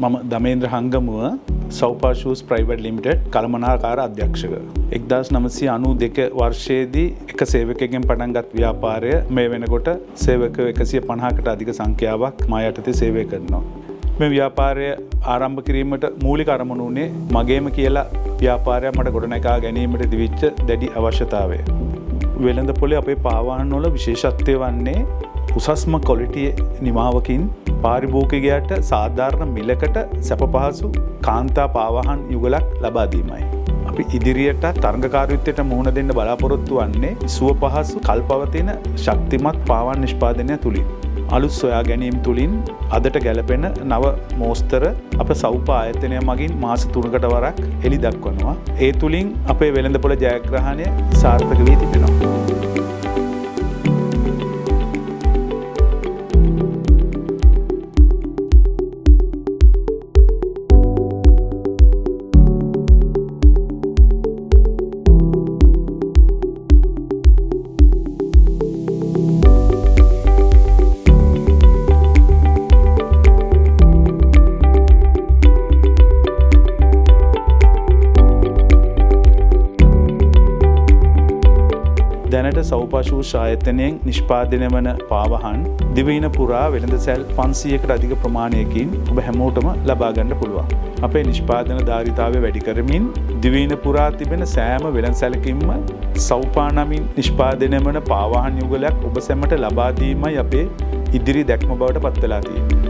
මම දමේන්ද්‍ර හංගමුව සෞපා shoes private limited කළමනාකාර අධ්‍යක්ෂක. 1992 වර්ෂයේදී එක සේවකයෙක්ගෙන් පටන්ගත් ව්‍යාපාරය මේ වෙනකොට සේවකයෝ 150කට අධික සංඛ්‍යාවක් මා යටතේ සේවය කරනවා. මේ ව්‍යාපාරය ආරම්භ කිරීමට මූලික අරමුණ උනේ මගේම කියලා ව්‍යාපාරයක් මට ගොඩනගා ගැනීමට දිවිච්ච දැඩි අවශ්‍යතාවය. වෙළඳපොලේ අපේ පාවාහන වල විශේෂත්වය වන්නේ උසස්ම ක්වොලිටි නිමාවකින් පාරිභෝගිකයාට සාධාරණ මිලකට සැප පහසු කාන්තා පාවාහන් යුගලක් ලබා දීමයි. අපි ඉදිරියට තරඟකාරීත්වයට මුහුණ දෙන්න බලාපොරොත්තු වන්නේ සුව පහසු කල්පවතින ශක්තිමත් පාවාහන් නිෂ්පාදනය තුලින්. අලුත් සොයා ගැනීම තුලින් අදට ගැලපෙන නව මෝස්තර අප සෞපා ආයතනය මගින් මාස 3කට වරක් එළි දක්වනවා. ඒ තුලින් අපේ වෙළඳපොළ ජයග්‍රහණය සාර්ථක වී තිබෙනවා. දැනට සෞපා ෂූස් ආයතනයෙන් නිෂ්පාදනය වන පාවාහන් දිවයින පුරා වෙළඳසැල් 500කට අධික ප්‍රමාණයකින් ඔබ හැමෝටම ලබා ගන්න පුළුවන්. අපේ නිෂ්පාදන ධාරිතාවය වැඩි කරමින් දිවයින පුරා තිබෙන සෑම වෙළඳසැලකින්ම සෞපා නමින් නිෂ්පාදනය වන පාවාහන් යුගලයක් ඔබ සැමට ලබා දීමයි අපේ ඉදිරි දැක්ම බවට පත් වෙලා තියෙන්නේ.